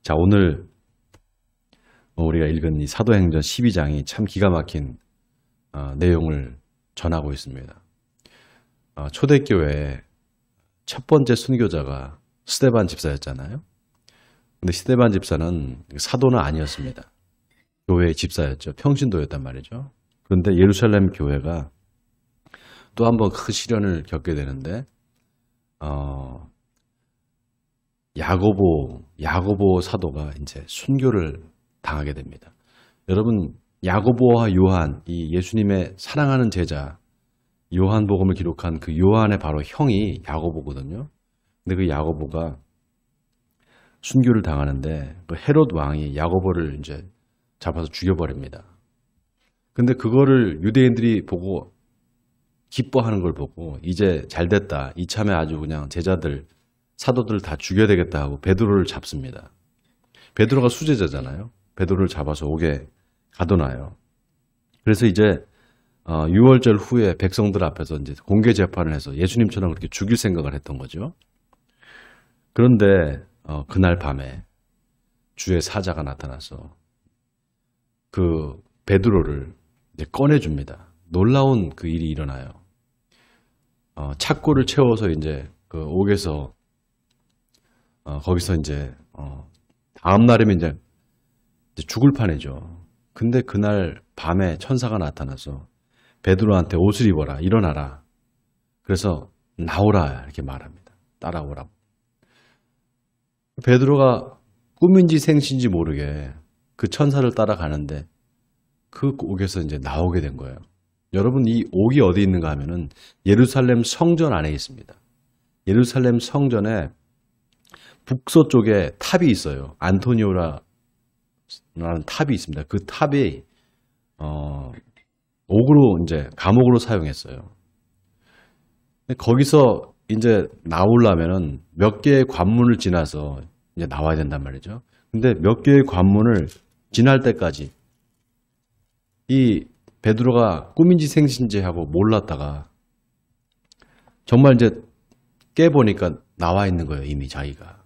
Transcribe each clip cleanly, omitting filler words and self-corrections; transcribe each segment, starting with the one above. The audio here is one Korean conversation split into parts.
자, 오늘 우리가 읽은 이 사도행전 12장이 참 기가 막힌 내용을 전하고 있습니다. 초대교회의 첫 번째 순교자가 스데반 집사였잖아요. 근데 스데반 집사는 사도는 아니었습니다. 교회의 집사였죠. 평신도였단 말이죠. 그런데 예루살렘 교회가 또 한 번 큰 시련을 겪게 되는데 야고보 사도가 이제 순교를 당하게 됩니다. 여러분, 야고보와 요한, 이 예수님의 사랑하는 제자 요한복음을 기록한 그 요한의 바로 형이 야고보거든요. 근데 그 야고보가 순교를 당하는데 그 헤롯 왕이 야고보를 이제 잡아서 죽여버립니다. 근데 그거를 유대인들이 보고 기뻐하는 걸 보고 이제 잘 됐다. 이참에 아주 그냥 제자들, 사도들을 다 죽여야 되겠다 하고 베드로를 잡습니다. 베드로가 수제자잖아요. 베드로를 잡아서 옥에 가둬놔요. 그래서 이제 6월절 후에 백성들 앞에서 이제 공개 재판을 해서 예수님처럼 그렇게 죽일 생각을 했던 거죠. 그런데 그날 밤에 주의 사자가 나타나서 그 베드로를 이제 꺼내줍니다. 놀라운 그 일이 일어나요. 착고를 채워서 이제 그 옥에서 거기서 이제 다음 날이면 이제 죽을 판이죠. 근데 그날 밤에 천사가 나타나서 베드로한테 옷을 입어라, 일어나라. 그래서 나오라 이렇게 말합니다. 따라오라고. 베드로가 꿈인지 생신지 모르게 그 천사를 따라가는데 그 옥에서 이제 나오게 된 거예요. 여러분, 이 옥이 어디 있는가 하면은 예루살렘 성전 안에 있습니다. 예루살렘 성전에 북서쪽에 탑이 있어요. 안토니오라는 탑이 있습니다. 그 탑이 옥으로 이제 감옥으로 사용했어요. 거기서 이제 나오려면은 몇 개의 관문을 지나서 이제 나와야 된단 말이죠. 근데 몇 개의 관문을 지날 때까지 이 베드로가 꿈인지 생신지 하고 몰랐다가 정말 이제 깨보니까 나와 있는 거예요. 이미 자기가.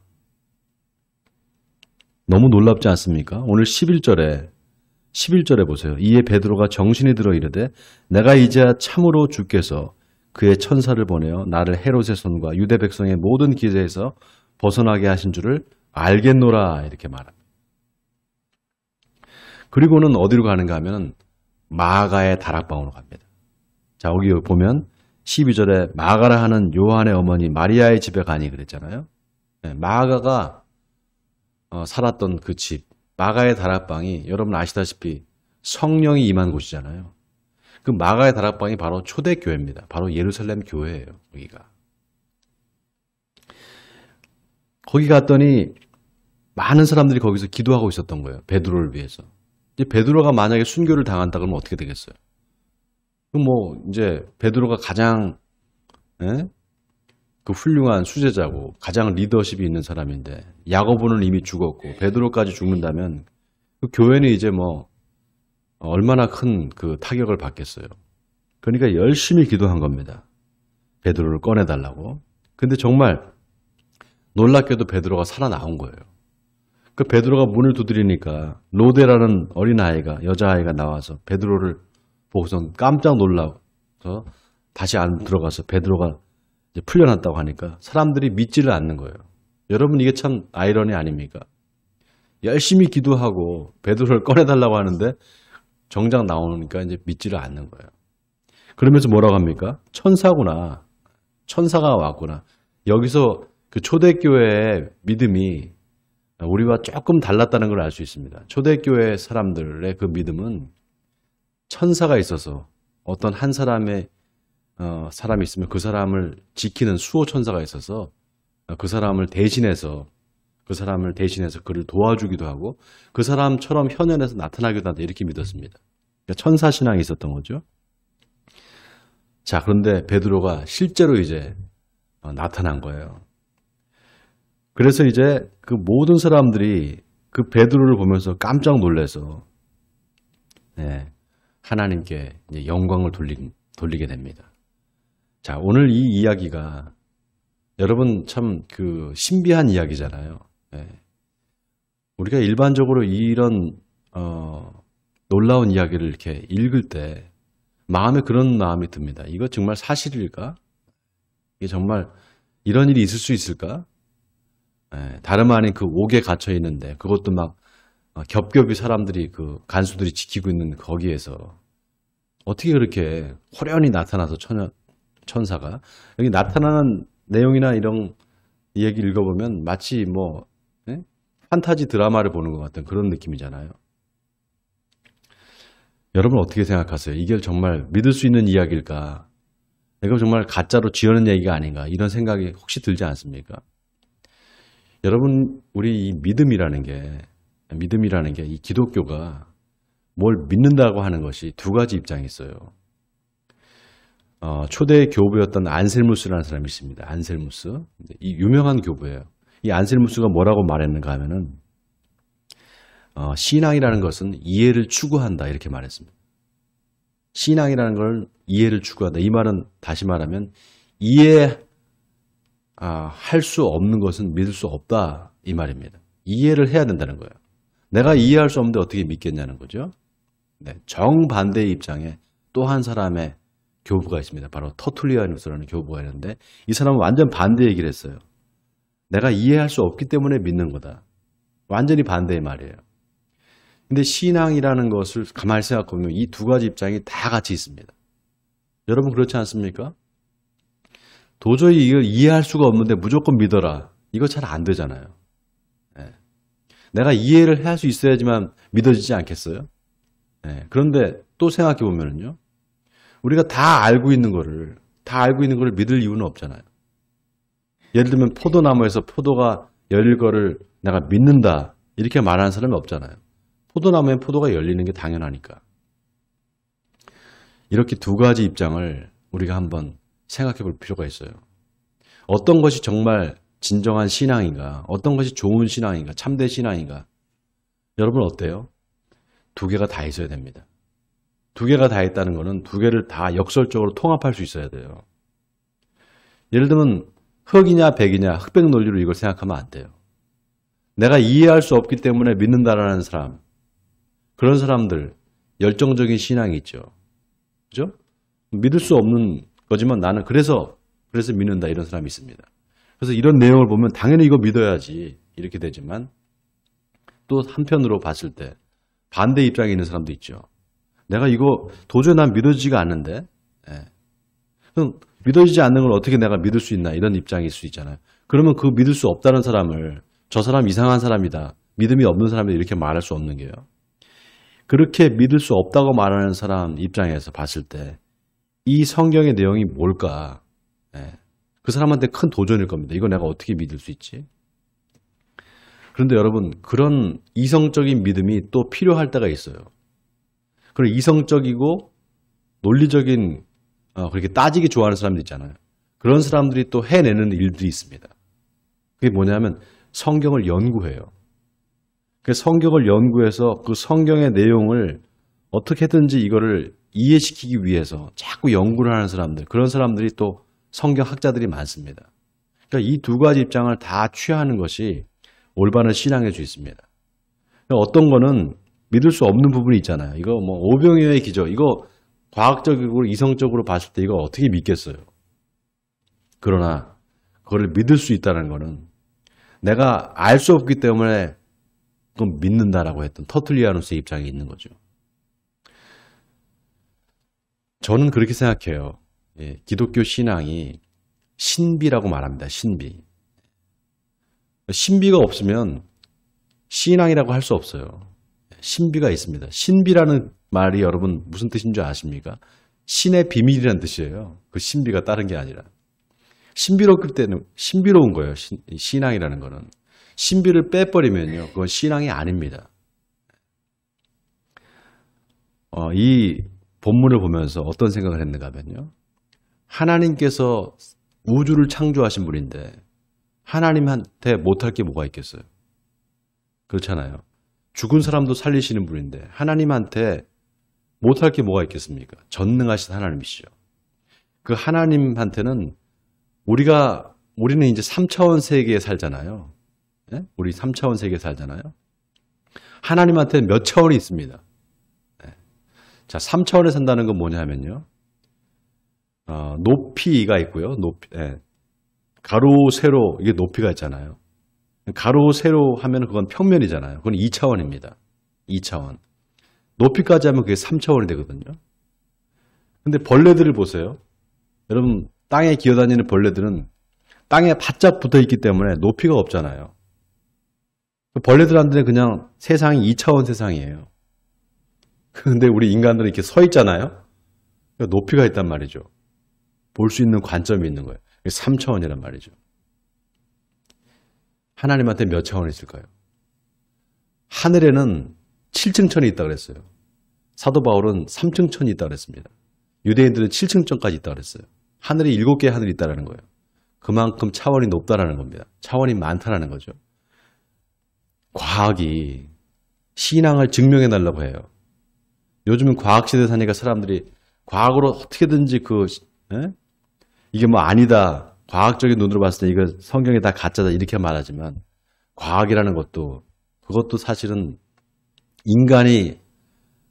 너무 놀랍지 않습니까? 오늘 11절에 보세요. 이에 베드로가 정신이 들어 이르되 내가 이제야 참으로 주께서 그의 천사를 보내어 나를 헤롯의 손과 유대 백성의 모든 기세에서 벗어나게 하신 줄을 알겠노라 이렇게 말합니다. 그리고는 어디로 가는가 하면 마가의 다락방으로 갑니다. 자, 여기 보면 12절에 마가라 하는 요한의 어머니 마리아의 집에 가니 그랬잖아요. 네, 마가가 살았던 그 집, 마가의 다락방이 여러분 아시다시피 성령이 임한 곳이잖아요. 그 마가의 다락방이 바로 초대교회입니다. 바로 예루살렘 교회예요. 여기가. 거기 갔더니 많은 사람들이 거기서 기도하고 있었던 거예요. 베드로를 위해서. 이제 베드로가 만약에 순교를 당한다 그러면 어떻게 되겠어요? 그럼 뭐 이제 베드로가 가장 그 훌륭한 수제자고 가장 리더십이 있는 사람인데 야고보는 이미 죽었고 베드로까지 죽는다면 그 교회는 이제 뭐 얼마나 큰 그 타격을 받겠어요. 그러니까 열심히 기도한 겁니다. 베드로를 꺼내달라고. 근데 정말 놀랍게도 베드로가 살아나온 거예요. 그 베드로가 문을 두드리니까 로데라는 어린아이가, 여자아이가 나와서 베드로를 보고선 깜짝 놀라서 다시 안 들어가서 베드로가 이제 풀려났다고 하니까 사람들이 믿지를 않는 거예요. 여러분, 이게 참 아이러니 아닙니까? 열심히 기도하고 베드로를 꺼내달라고 하는데 정작 나오니까 이제 믿지를 않는 거예요. 그러면서 뭐라고 합니까? 천사구나. 천사가 왔구나. 여기서 그 초대교회의 믿음이 우리와 조금 달랐다는 걸 알 수 있습니다. 초대교회 사람들의 그 믿음은 천사가 있어서 어떤 한 사람이 있으면 그 사람을 지키는 수호 천사가 있어서 그 사람을 대신해서 그를 도와주기도 하고 그 사람처럼 현현에서 나타나기도 한다 이렇게 믿었습니다. 그러니까 천사 신앙이 있었던 거죠. 자, 그런데 베드로가 실제로 이제 나타난 거예요. 그래서 이제 그 모든 사람들이 그 베드로를 보면서 깜짝 놀라서 하나님께 이제 영광을 돌리게 됩니다. 자, 오늘 이 이야기가 여러분 참 그 신비한 이야기잖아요. 우리가 일반적으로 이런 놀라운 이야기를 이렇게 읽을 때 마음에 그런 마음이 듭니다. 이거 정말 사실일까? 이게 정말 이런 일이 있을 수 있을까? 다름 아닌 그 옥에 갇혀 있는데 그것도 막 겹겹이 사람들이 그 간수들이 지키고 있는 거기에서 어떻게 그렇게 호련히 나타나서 천사가 여기 나타나는 내용이나 이런 얘기 읽어보면 마치 뭐 판타지 드라마를 보는 것 같은 그런 느낌이잖아요. 여러분 어떻게 생각하세요? 이게 정말 믿을 수 있는 이야기일까? 이거 정말 가짜로 지어낸 얘기가 아닌가? 이런 생각이 혹시 들지 않습니까? 여러분 우리 이 믿음이라는 게 이 기독교가 뭘 믿는다고 하는 것이 두 가지 입장이 있어요. 초대 교부였던 안셀무스라는 사람이 있습니다. 안셀무스. 이 유명한 교부예요. 이 안셀무스가 뭐라고 말했는가 하면은 신앙이라는 것은 이해를 추구한다 이렇게 말했습니다. 신앙이라는 걸 이해를 추구한다. 이 말은 다시 말하면 이해할 수 없는 것은 믿을 수 없다 이 말입니다. 이해를 해야 된다는 거예요. 내가 이해할 수 없는데 어떻게 믿겠냐는 거죠. 네, 정반대의 입장에 또 한 사람의 교부가 있습니다. 바로 터툴리아누스라는 교부가 있는데 이 사람은 완전 반대 얘기를 했어요. 내가 이해할 수 없기 때문에 믿는 거다. 완전히 반대의 말이에요. 근데 신앙이라는 것을 가만히 생각해보면 이 두 가지 입장이 다 같이 있습니다. 여러분 그렇지 않습니까? 도저히 이걸 이해할 수가 없는데 무조건 믿어라. 이거 잘 안 되잖아요. 내가 이해를 할 수 있어야지만 믿어지지 않겠어요? 그런데 또 생각해 보면은요. 우리가 다 알고 있는 거를 믿을 이유는 없잖아요. 예를 들면 포도나무에서 포도가 열릴 거를 내가 믿는다. 이렇게 말하는 사람이 없잖아요. 포도나무엔 포도가 열리는 게 당연하니까. 이렇게 두 가지 입장을 우리가 한번 생각해 볼 필요가 있어요. 어떤 것이 정말 진정한 신앙인가? 어떤 것이 좋은 신앙인가? 참된 신앙인가? 여러분 어때요? 두 개가 다 있어야 됩니다. 두 개가 다 있다는 것은 두 개를 다 역설적으로 통합할 수 있어야 돼요. 예를 들면 흑이냐 백이냐 흑백 논리로 이걸 생각하면 안 돼요. 내가 이해할 수 없기 때문에 믿는다라는 사람, 그런 사람들 열정적인 신앙이 있죠. 그죠? 믿을 수 없는 거지만 나는 그래서 믿는다 이런 사람이 있습니다. 그래서 이런 내용을 보면 당연히 이거 믿어야지 이렇게 되지만 또 한편으로 봤을 때 반대 입장에 있는 사람도 있죠. 내가 이거 도저히 난 믿어지지가 않는데 그럼 믿어지지 않는 걸 어떻게 내가 믿을 수 있나 이런 입장일 수 있잖아요. 그러면 그 믿을 수 없다는 사람을 저 사람 이상한 사람이다. 믿음이 없는 사람이다. 이렇게 말할 수 없는 게요. 그렇게 믿을 수 없다고 말하는 사람 입장에서 봤을 때 이 성경의 내용이 뭘까? 그 사람한테 큰 도전일 겁니다. 이거 내가 어떻게 믿을 수 있지? 그런데 여러분 그런 이성적인 믿음이 또 필요할 때가 있어요. 그리고 이성적이고 논리적인 그렇게 따지기 좋아하는 사람들 있잖아요. 그런 사람들이 또 해내는 일들이 있습니다. 그게 뭐냐면 성경을 연구해요. 그 성경을 연구해서 그 성경의 내용을 어떻게든지 이거를 이해시키기 위해서 자꾸 연구를 하는 사람들, 그런 사람들이 또 성경 학자들이 많습니다. 그러니까 이 두 가지 입장을 다 취하는 것이 올바른 신앙일 수 있습니다. 그러니까 어떤 거는 믿을 수 없는 부분이 있잖아요. 이거 뭐 오병이어의 기적, 이거 과학적이고 이성적으로 봤을 때 이거 어떻게 믿겠어요? 그러나 그걸 믿을 수 있다는 거는 내가 알 수 없기 때문에 그건 믿는다라고 했던 터툴리아누스의 입장이 있는 거죠. 저는 그렇게 생각해요. 기독교 신앙이 신비라고 말합니다. 신비. 신비가 없으면 신앙이라고 할 수 없어요. 신비가 있습니다. 신비라는 말이 여러분 무슨 뜻인 줄 아십니까? 신의 비밀이라는 뜻이에요. 그 신비가 다른 게 아니라. 신비롭기 때는 신비로운 거예요. 신앙이라는 거는. 신비를 빼버리면요. 그건 신앙이 아닙니다. 이 본문을 보면서 어떤 생각을 했는가 하면요. 하나님께서 우주를 창조하신 분인데 하나님한테 못할 게 뭐가 있겠어요? 그렇잖아요. 죽은 사람도 살리시는 분인데 하나님한테 못할 게 뭐가 있겠습니까? 전능하신 하나님이시죠. 그 하나님한테는 우리는 이제 3차원 세계에 살잖아요. 네? 우리 3차원 세계에 살잖아요. 하나님한테는 몇 차원이 있습니다. 네. 자, 3차원에 산다는 건 뭐냐면요. 높이가 있고요. 가로, 세로, 이게 높이가 있잖아요. 가로, 세로 하면 그건 평면이잖아요. 그건 2차원입니다. 2차원. 높이까지 하면 그게 3차원이 되거든요. 근데 벌레들을 보세요. 여러분, 땅에 기어다니는 벌레들은 땅에 바짝 붙어 있기 때문에 높이가 없잖아요. 벌레들한테는 그냥 세상이 2차원 세상이에요. 근데 우리 인간들은 이렇게 서 있잖아요. 높이가 있단 말이죠. 볼 수 있는 관점이 있는 거예요. 3차원이란 말이죠. 하나님한테 몇 차원이 있을까요? 하늘에는 7층 천이 있다고 그랬어요. 사도 바울은 3층 천이 있다고 그랬습니다. 유대인들은 7층 천까지 있다고 그랬어요. 하늘이 7개의 하늘이 있다는 거예요. 그만큼 차원이 높다라는 겁니다. 차원이 많다라는 거죠. 과학이 신앙을 증명해 달라고 해요. 요즘은 과학시대 사니까 사람들이 과학으로 어떻게든지 이게 뭐 아니다. 과학적인 눈으로 봤을 때 이거 성경에 다 가짜다 이렇게 말하지만 과학이라는 것도 그것도 사실은 인간이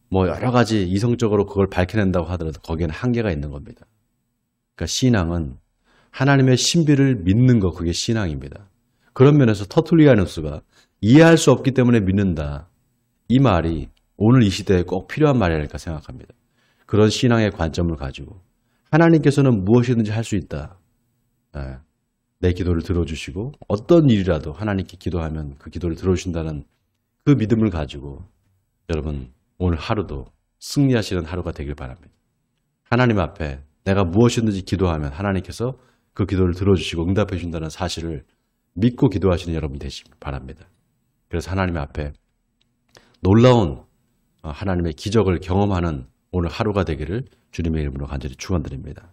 뭐 여러 가지 이성적으로 그걸 밝혀낸다고 하더라도 거기에는 한계가 있는 겁니다. 그러니까 신앙은 하나님의 신비를 믿는 거 그게 신앙입니다. 그런 면에서 터툴리아누스가 이해할 수 없기 때문에 믿는다. 이 말이 오늘 이 시대에 꼭 필요한 말이 아닐까 생각합니다. 그런 신앙의 관점을 가지고 하나님께서는 무엇이든지 할 수 있다. 내 기도를 들어주시고 어떤 일이라도 하나님께 기도하면 그 기도를 들어주신다는 그 믿음을 가지고 여러분 오늘 하루도 승리하시는 하루가 되길 바랍니다. 하나님 앞에 내가 무엇이든지 기도하면 하나님께서 그 기도를 들어주시고 응답해 준다는 사실을 믿고 기도하시는 여러분 되시길 바랍니다. 그래서 하나님 앞에 놀라운 하나님의 기적을 경험하는 오늘 하루가 되기를 주님의 이름으로 간절히 축원드립니다.